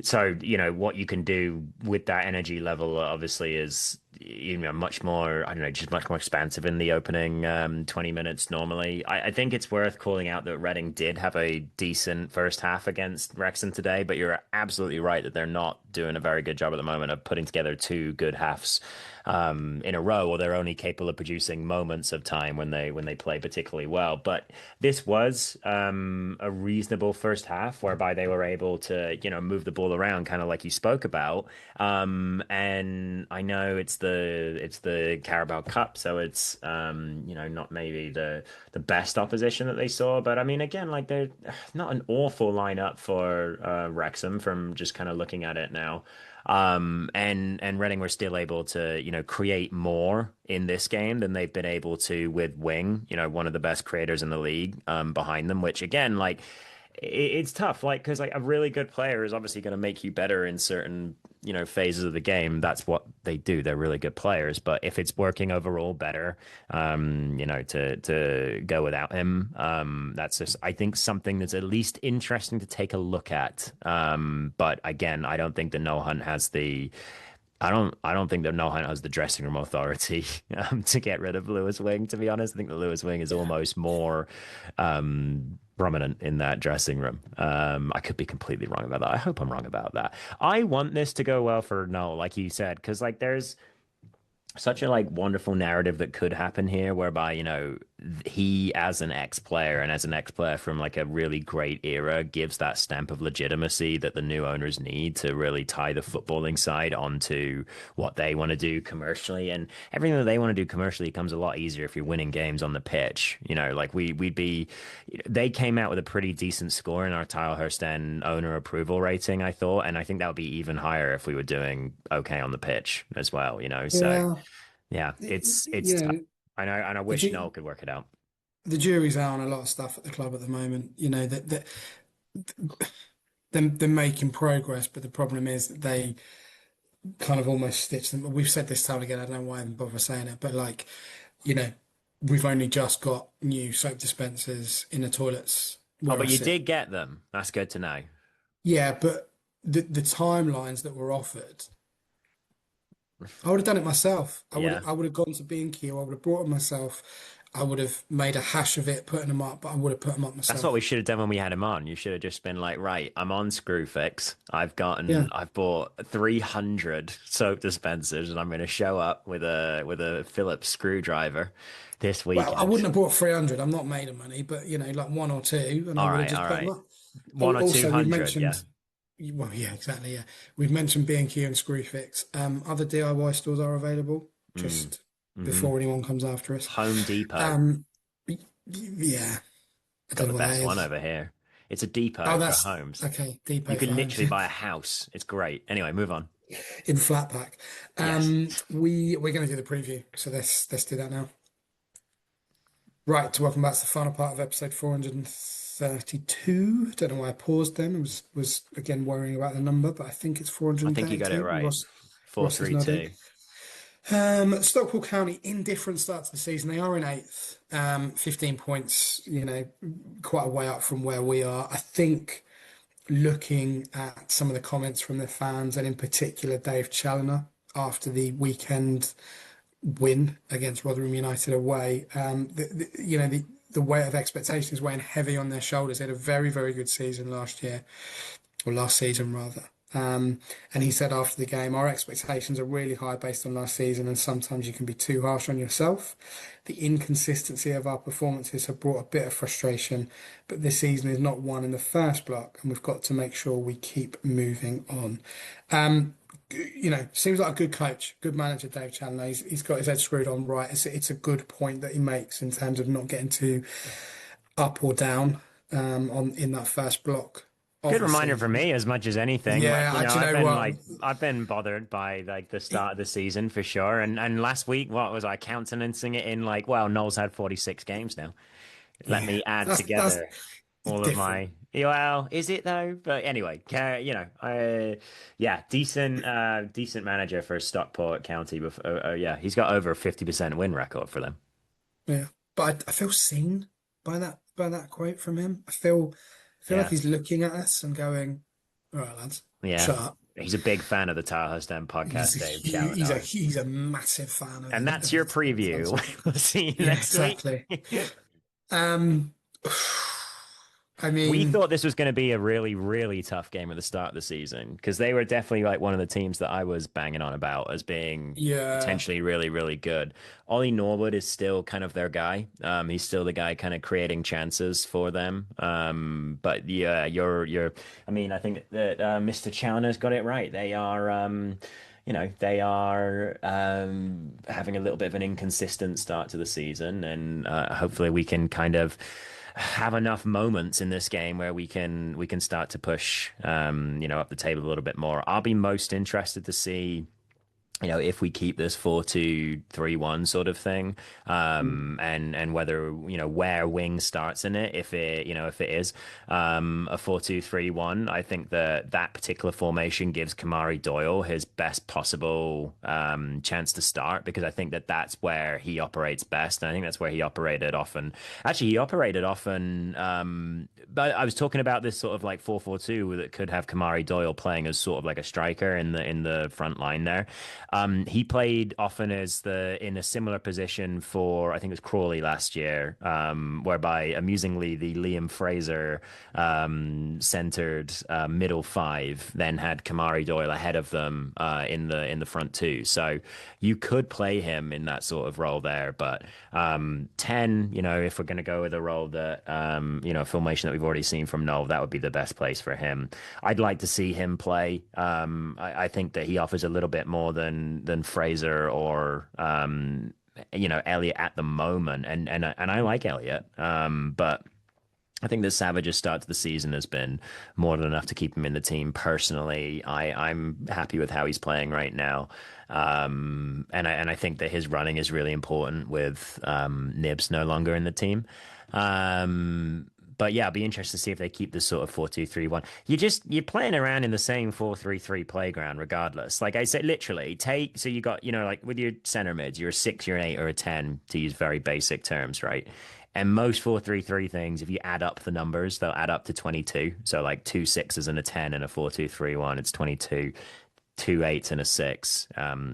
so what you can do with that energy level obviously is much more, I don't know, just much more expansive in the opening 20 minutes normally. I think it's worth calling out that Reading did have a decent first half against Wrexham today, but you're absolutely right that they're not doing a very good job at the moment of putting together two good halves in a row, or they're only capable of producing moments of time when they play particularly well. But this was a reasonable first half whereby they were able to move the ball around, kind of like you spoke about. And I know it's the Carabao Cup, so it's not maybe the best opposition that they saw, but I mean again, like they're not an awful lineup for Wrexham from just kind of looking at it now. And Reading were still able to, create more in this game than they've been able to with Wing, one of the best creators in the league, behind them, which again, like it's tough, like, because like a really good player is obviously going to make you better in certain, phases of the game. That's what they do. They're really good players. But if it's working overall better, to go without him, that's just, I think, something that's at least interesting to take a look at. But again, I don't think that Noah Hunt has the I don't think that Noah Hunt has the dressing room authority to get rid of Lewis Wing, to be honest. I think that Lewis Wing is Yeah. almost more prominent in that dressing room. I could be completely wrong about that. I hope I'm wrong about that. I want this to go well for Noel, like you said, because like there's such a like wonderful narrative that could happen here whereby he as an ex-player and as an ex-player from like a really great era gives that stamp of legitimacy that the new owners need to really tie the footballing side onto what they want to do commercially, and everything that they want to do commercially comes a lot easier if you're winning games on the pitch. Like we'd be they came out with a pretty decent score in our Tilehurst and owner approval rating, I thought, and I think that would be even higher if we were doing okay on the pitch as well, so Yeah. yeah, Y- it's You tough. know, I know, and I the wish ju Noel could work it out. the jury's out on a lot of stuff at the club at the moment. That they're making progress, but the problem is that they kind of almost stitch them. We've said this time again. I don't know why I even bother saying it, but like, you know, we've only just got new soap dispensers in the toilets Oh, where I but you sit. did get them. That's good to know. Yeah, but the timelines that were offered, I would have done it myself. I would Yeah. I would have gone to B&Q. I would have brought them myself. I would have made a hash of it, putting them up, but I would have put them up That's what myself. we should have done when we had him on. You should have just been like, right, I'm on Screwfix. Yeah. I've bought 300 soap dispensers and I'm going to show up with a Phillips screwdriver this Well, I weekend. wouldn't have bought 300. I'm not made of money, but like one or two, and I would have All just put them right. up. One or two Also, we've hundred, yeah. mentioned, well, yeah, exactly, yeah. We've mentioned B&Q and Screwfix. Other DIY stores are available Mm. just Hmm. before anyone comes after us. Home Depot. Um, yeah, I Got don't the know what that best one is. over here. It's a Oh, depot for that's homes. okay. You Depot for can homes, literally yeah, buy a house. It's great. Anyway, move on. in flat pack. Yes. We're going to do the preview, so let's do that now. Right, to welcome back to the final part of episode 432. Don't know why I paused then. I was again worrying about the number, but I think it's I think you got it 432. right. Ross is nodding. 432. Stockport County, indifferent start to the season. They are in eighth, 15 points, quite a way up from where we are. I think looking at some of the comments from the fans, and in particular Dave Challoner after the weekend win against Rotherham United away, the weight of expectations weighing heavy on their shoulders. They had a very, very good season last year, or last season rather. And he said after the game, our expectations are really high based on last season, and sometimes you can be too harsh on yourself. The inconsistency of our performances have brought a bit of frustration, but this season is not one in the first block, and we've got to make sure we keep moving on. Seems like a good coach, good manager, Dave Chandler. He's got his head screwed on right. It's a good point that he makes in terms of not getting too up or down on in that first block of Good the reminder for season. me as much as anything. Like, Yeah, you know, do you know what? I've been bothered by like the start of the season for sure. And last week, what was I countenancing it in like, well, Noel's had 46 games now. Let Yeah, me add that's together all of different. my, well, is it though? But anyway, yeah, decent manager for Stockport County. Yeah, he's got over a 50% win record for them. Yeah, but I feel seen by that quote from him. I feel like Yeah. he's looking at us and going, "All right, lads, Yeah. shut up." He's a big fan of the Tilehurst podcast, Dave Challenor. He's a massive fan And that's of your the preview. Titans. We'll see you Yeah, next week. exactly. Um, I We mean, thought this was going to be a really, really tough game at the start of the season because they were definitely like one of the teams that I was banging on about as being yeah, potentially really, really good. Ollie Norwood is still kind of their guy. He's still the guy kind of creating chances for them. But yeah, I mean, I think that Mr. Challoner's got it right. They are, they are having a little bit of an inconsistent start to the season, and hopefully we can kind of have enough moments in this game where we can start to push up the table a little bit more. I'll be most interested to see if we keep this 4-2-3-1 sort of thing, and whether, where wing starts in it, if it is, a 4-2-3-1, I think that particular formation gives Kamari Doyle his best possible, chance to start, because I think that's where he operates best. And I think that's where he operated often. Actually, he operated often, but I was talking about this sort of like 4-4-2 that could have Kamari Doyle playing as sort of like a striker in the front line there. He played often in a similar position for, I think it was Crawley last year, whereby amusingly the Liam Fraser centered middle five then had Kamari Doyle ahead of them in the front two. So you could play him in that sort of role there, but 10, if we're going to go with a role that a formation that we've already seen from Noel, that would be the best place for him. I'd like to see him play. I think that he offers a little bit more than Fraser or Elliot at the moment, and I like Elliot, but I think the Savage's start to the season has been more than enough to keep him in the team. Personally, I'm happy with how he's playing right now, and I think that his running is really important with Nibs no longer in the team. But yeah, I'll be interested to see if they keep this sort of 4-2-3-1. You're playing around in the same 4-3-3 playground regardless. Like I said, literally so you got, like with your center mids, you're a 6, you're an 8 or a 10 to use very basic terms, right? And most 4-3-3 things, if you add up the numbers, they'll add up to 22. So like 2 6s and a 10 and a 4-2-3-1, it's 22. 2 8s and a 6,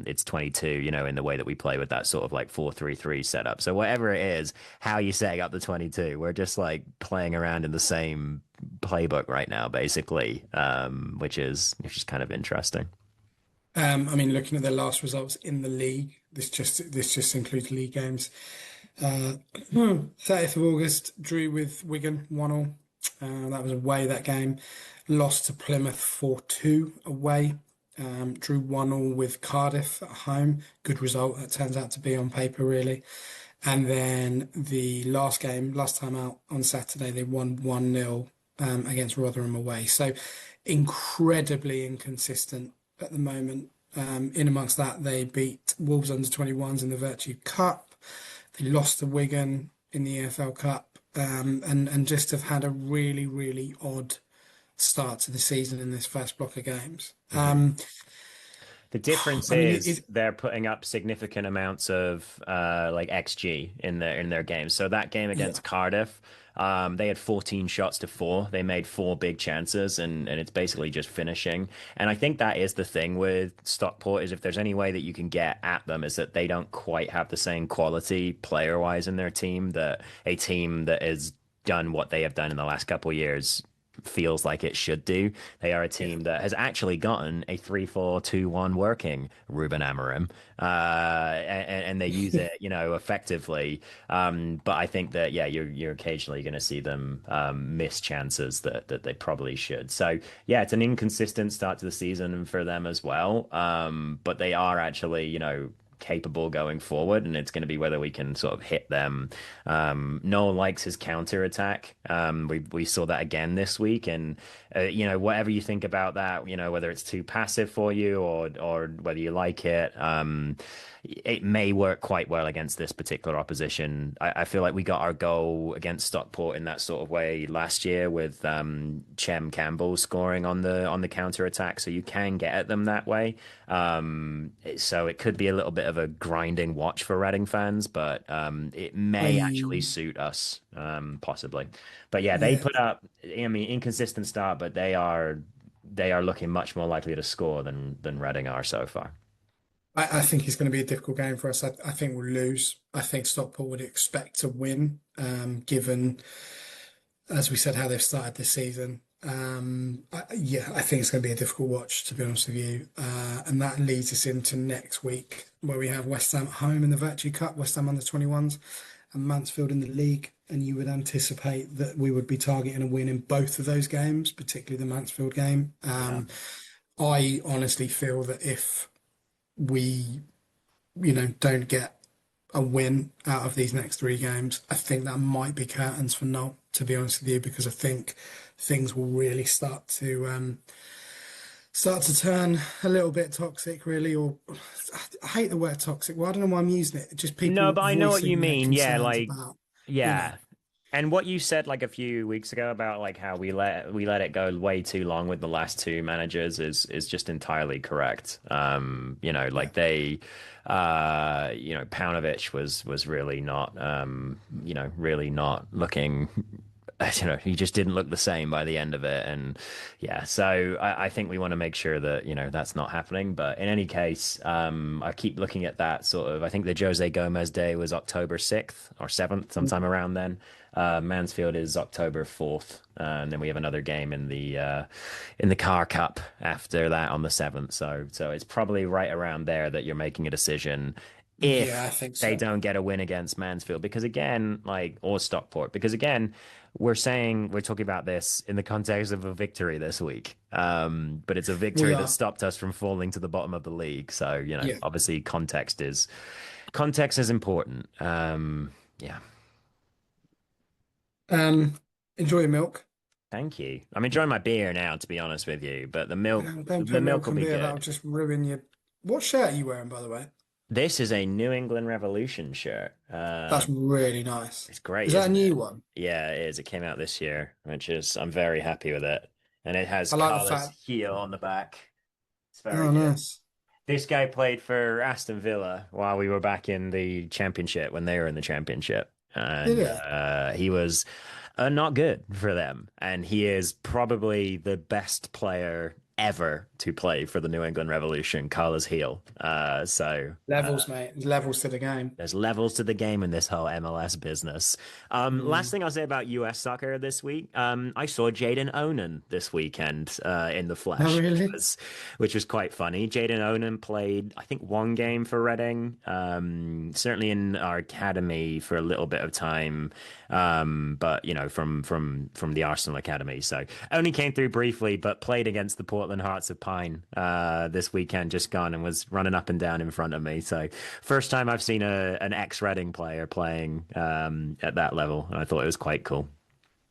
it's 22, in the way that we play with that sort of like 4-3-3 setup. So whatever it is, how you setting up the 22, we're just like playing around in the same playbook right now, basically, which is kind of interesting. I mean, looking at their last results in the league, this just includes league games. 30th of August, drew with Wigan 1-1. That was away that game. Lost to Plymouth 4-2 away. Drew 1-1 with Cardiff at home. Good result, that turns out to be on paper, really. And then the last time out on Saturday, they won 1-0 against Rotherham away. So incredibly inconsistent at the moment. In amongst that, they beat Wolves under-21s in the Virtue Cup. They lost to Wigan in the EFL Cup, and just have had a really, really odd start to the season in this first block of games. The difference I mean, is they're putting up significant amounts of like XG in their games. So that game yeah, against Cardiff, they had 14 shots to 4. They made 4 big chances, and it's basically just finishing. And I think that is the thing with Stockport, is if there's any way that you can get at them, is that they don't quite have the same quality player-wise in their team that a team that has done what they have done in the last couple of years feels like it should do. They are a Yeah. team that has actually gotten a 3-4-2-1 working, Ruben Amorim, and they use it, effectively. But I think that you're occasionally going to see them miss chances that they probably should. So yeah, it's an inconsistent start to the season for them as well. But they are actually, capable going forward, and it's going to be whether we can sort of hit them. Noel likes his counter attack. We saw that again this week, and whatever you think about that, whether it's too passive for you or whether you like it. It may work quite well against this particular opposition. I feel like we got our goal against Stockport in that sort of way last year with Chem Campbell scoring on the counter attack, so you can get at them that way. So it could be a little bit of a grinding watch for Reading fans, but it may actually I suit us, possibly. But yeah, they yeah. put up, I mean, inconsistent start, but they are looking much more likely to score than Reading are so far. I think it's going to be a difficult game for us. I think we'll lose. I think Stockport would expect to win, given, as we said, how they've started this season. I think it's going to be a difficult watch, to be honest with you. And that leads us into next week, where we have West Ham at home in the Virtue Cup, West Ham under 21s, and Mansfield in the league. And you would anticipate that we would be targeting a win in both of those games, particularly the Mansfield game. Yeah. I honestly feel that if we, don't get a win out of these next three games, I think that might be curtains for Noel, to be honest with you, because I think things will really start to turn a little bit toxic, really. Or I hate the word toxic. Well, I don't know why I'm using it. Just No, people but I know what you voicing their mean. Yeah, concerns like about, you know, yeah. And what you said like a few weeks ago about like how we let it go way too long with the last two managers is just entirely correct. yeah, Like Paunovic was really not really not looking he just didn't look the same by the end of it. And yeah, so I think we want to make sure that, that's not happening. But in any case, I keep looking at that sort of, I think the Jose Gomez day was October 6th or 7th, sometime around then. Mansfield is October 4th. And then we have another game in the Car Cup after that on the 7th. So it's probably right around there that you're making a decision yeah, I if think they so. don't get a win against Mansfield, because again, or Stockport, because again, we're talking about this in the context of a victory this week. But it's a We victory that are, stopped us from falling to the bottom of the league. So, yeah. obviously context is important. Yeah. Um, Enjoy your milk. Thank you. I'm enjoying my beer now, to be honest with you, but the milk Don't the put milk milk will on be beer. That'll good. just ruin your. What shirt are you wearing, by the way? This is a New England Revolution shirt. That's really nice. It's great, Is that a isn't new it? one? Yeah, it is. It came out this year, which is I'm very happy with it. And it has I like the Carlos fact. heel on the back. It's very Oh, good. nice. This guy played for Aston Villa while we were back in the championship when they were in the championship. Did And it? he was not good for them. And he is probably the best player ever to play for the New England Revolution, Carlos Heel. Levels, mate. Levels to the game. There's levels to the game in this whole MLS business. Last Mm. thing I'll say about US soccer this week, I saw Jaden Onan this weekend in the Oh, flesh, really? which was quite funny. Jaden Onan played, I think, one game for Reading, certainly in our academy for a little bit of time, but from the Arsenal academy. So only came through briefly, but played against the Portland Hearts of Pine this weekend, just gone, and was running up and down in front of me. So first time I've seen an ex-Reading player playing at that level, and I thought it was quite cool.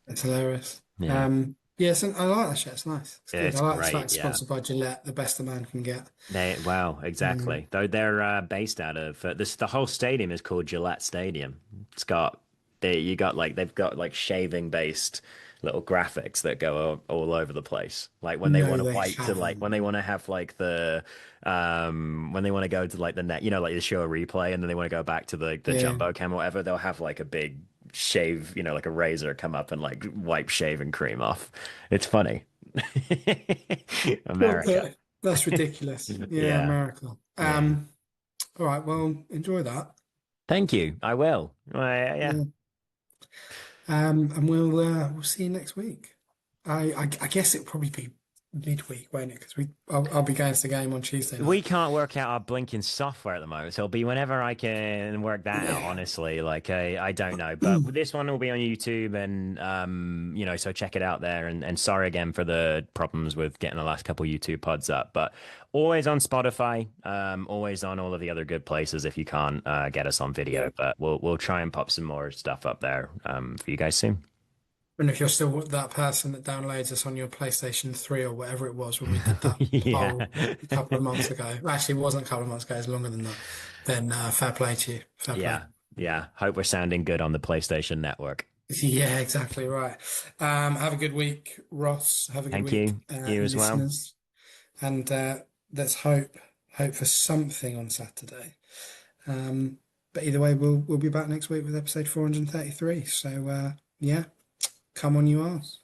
It's hilarious. Yeah, Yes, and I like that shirt. It's nice. It's good. I it's like the fact great. it's Yeah. sponsored by Gillette, the best a man can get. Well, Mm. exactly. Though they're based out of the whole stadium is called Gillette Stadium. It's got they've got like shaving based little graphics that go all over the place. Like when they No, want to they wipe to like when haven't. they want to have like the when they want to go to like the net, like the show a replay, and then they want to go back to the Yeah. jumbo cam or whatever, they'll have like a big shave, like a razor come up and like wipe shaving cream off. It's funny. Well, America. that's ridiculous. Yeah, Yeah. America. Yeah. All right. Well, enjoy that. Thank you. I will. Yeah. Yeah. And we'll see you next week. I guess it'll probably be midweek, won't it? Because I'll be going to the game on Tuesday We night. can't work out our blinking software at the moment, so it'll be whenever I can work that out, Yeah. honestly. Like I don't know. But this one will be on YouTube and so check it out there and sorry again for the problems with getting the last couple YouTube pods up. But always on Spotify, always on all of the other good places if you can't get us on video. Yeah. But we'll try and pop some more stuff up there for you guys soon. And if you're still that person that downloads us on your PlayStation 3 or whatever it was when we did that Yeah. poll a couple of months ago, actually, it wasn't a couple of months ago, it's longer than that, then fair play to you. Fair play. Yeah. Yeah. Hope we're sounding good on the PlayStation Network. Yeah, exactly right. Have a good week, Ross. Have a good Thank week, you. You as well. listeners. And let's hope for something on Saturday. But either way, we'll be back next week with episode 433. So yeah, come on, you arse.